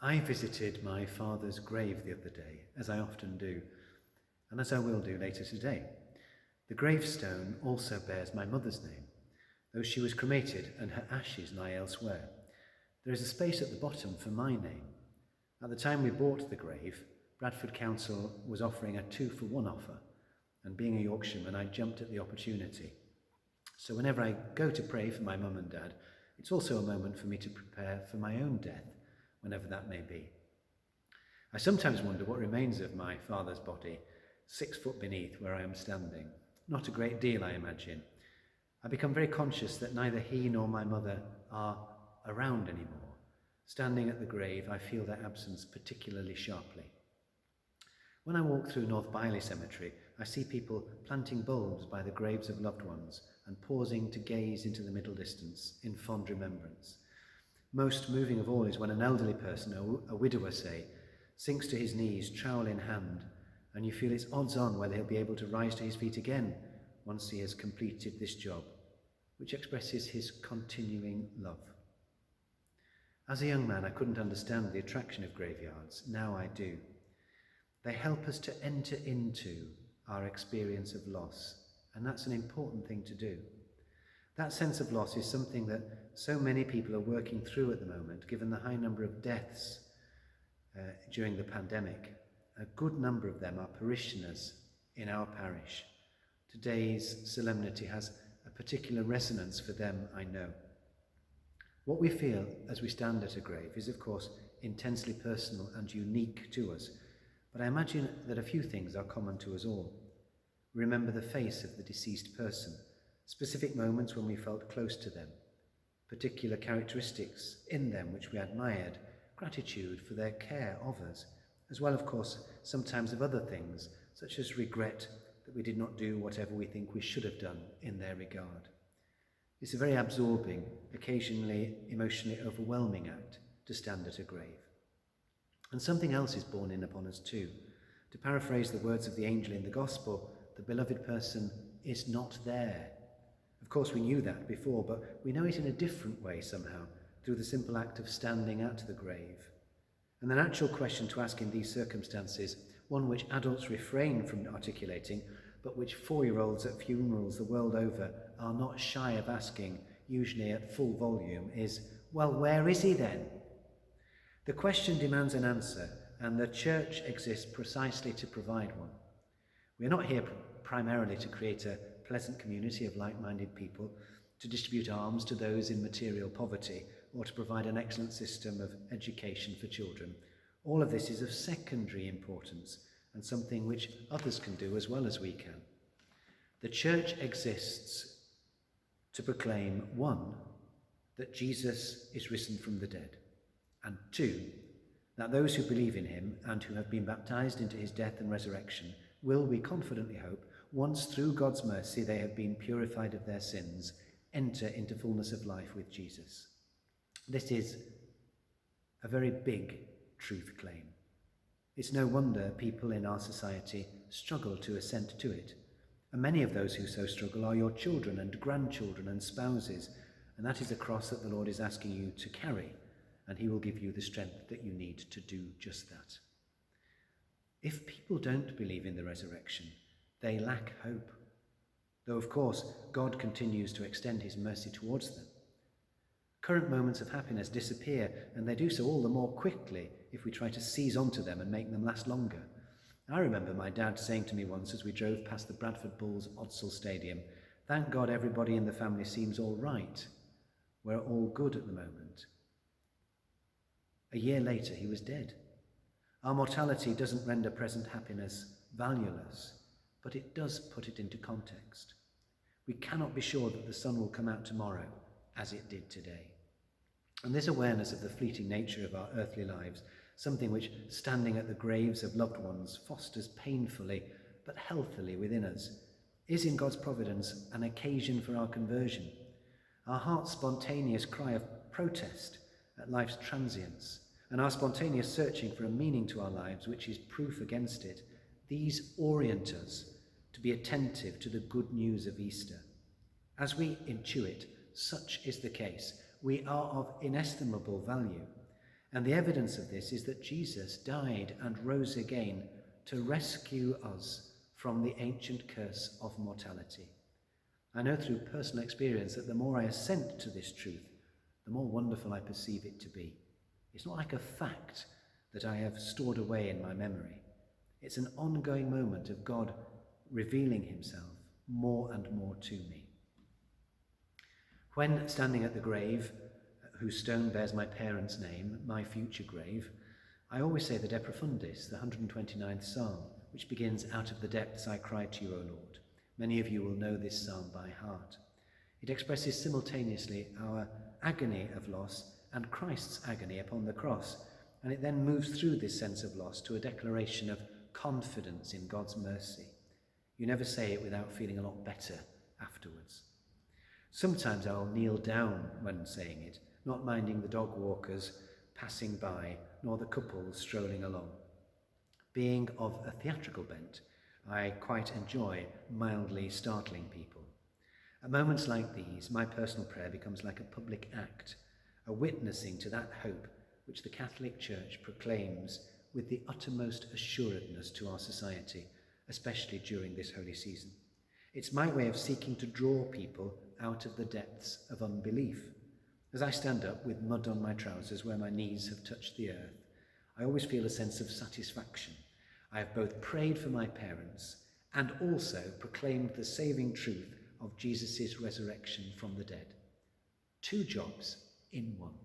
I visited my father's grave the other day, as I often do, and as I will do later today. The gravestone also bears my mother's name, though she was cremated and her ashes lie elsewhere. There is a space at the bottom for my name. At the time we bought the grave, Bradford Council was offering a 2-for-1 offer, and being a Yorkshireman, I jumped at the opportunity. So whenever I go to pray for my mum and dad, it's also a moment for me to prepare for my own death, whenever that may be. I sometimes wonder what remains of my father's body, 6 foot beneath where I am standing. Not a great deal, I imagine. I become very conscious that neither he nor my mother are around anymore. Standing at the grave, I feel their absence particularly sharply. When I walk through North Byley Cemetery, I see people planting bulbs by the graves of loved ones and pausing to gaze into the middle distance in fond remembrance. Most moving of all is when an elderly person, a widower say, sinks to his knees, trowel in hand, and you feel it's odds on whether he'll be able to rise to his feet again once he has completed this job, which expresses his continuing love. As a young man, I couldn't understand the attraction of graveyards. Now I do. They help us to enter into our experience of loss, and that's an important thing to do. That sense of loss is something that so many people are working through at the moment, given the high number of deaths during the pandemic. A good number of them are parishioners in our parish. Today's solemnity has a particular resonance for them, I know. What we feel as we stand at a grave is, of course, intensely personal and unique to us, but I imagine that a few things are common to us all. We remember the face of the deceased person, specific moments when we felt close to them, particular characteristics in them which we admired, gratitude for their care of us, as well, of course, sometimes of other things, such as regret that we did not do whatever we think we should have done in their regard. It's a very absorbing, occasionally emotionally overwhelming act to stand at a grave. And something else is borne in upon us too. To paraphrase the words of the angel in the Gospel, the beloved person is not there. Of course, we knew that before, but we know it in a different way somehow, through the simple act of standing at the grave. And the natural question to ask in these circumstances, one which adults refrain from articulating, but which 4-year-olds at funerals the world over are not shy of asking, usually at full volume, is, well, where is he then? The question demands an answer, and the church exists precisely to provide one. We are not here primarily to create a pleasant community of like-minded people, to distribute alms to those in material poverty, or to provide an excellent system of education for children. All of this is of secondary importance and something which others can do as well as we can. The church exists to proclaim, 1, that Jesus is risen from the dead, and 2, that those who believe in him and who have been baptized into his death and resurrection will, we confidently hope, once through God's mercy they have been purified of their sins, enter into fullness of life with Jesus. This is a very big truth claim. It's no wonder people in our society struggle to assent to it. And many of those who so struggle are your children and grandchildren and spouses, and that is a cross that the Lord is asking you to carry, and he will give you the strength that you need to do just that. If people don't believe in the resurrection, they lack hope, though of course God continues to extend his mercy towards them. Current moments of happiness disappear, and they do so all the more quickly if we try to seize onto them and make them last longer. I remember my dad saying to me once as we drove past the Bradford Bulls Odsal Stadium, "Thank God everybody in the family seems all right. We're all good at the moment." A year later, he was dead. Our mortality doesn't render present happiness valueless, but it does put it into context. We cannot be sure that the sun will come out tomorrow as it did today. And this awareness of the fleeting nature of our earthly lives, something which standing at the graves of loved ones fosters painfully but healthily within us, is in God's providence an occasion for our conversion. Our heart's spontaneous cry of protest at life's transience, and our spontaneous searching for a meaning to our lives which is proof against it, these orient us to be attentive to the good news of Easter. As we intuit such is the case, we are of inestimable value, And the evidence of this is that Jesus died and rose again to rescue us from the ancient curse of mortality. I know through personal experience that the more I assent to this truth, the more wonderful I perceive it to be. It's not like a fact that I have stored away in my memory. It's an ongoing moment of God revealing himself more and more to me. When standing at the grave, whose stone bears my parents' name, my future grave, I always say the De Profundis, the 129th Psalm, which begins, "Out of the depths I cried to you, O Lord." Many of you will know this psalm by heart. It expresses simultaneously our agony of loss and Christ's agony upon the cross, and it then moves through this sense of loss to a declaration of confidence in God's mercy. You never say it without feeling a lot better afterwards. Sometimes I'll kneel down when saying it, not minding the dog walkers passing by, nor the couples strolling along. Being of a theatrical bent, I quite enjoy mildly startling people. At moments like these, my personal prayer becomes like a public act, a witnessing to that hope which the Catholic Church proclaims with the uttermost assuredness to our society, especially during this holy season. It's my way of seeking to draw people out of the depths of unbelief. As I stand up with mud on my trousers where my knees have touched the earth, I always feel a sense of satisfaction. I have both prayed for my parents and also proclaimed the saving truth of Jesus' resurrection from the dead. 2 jobs in one.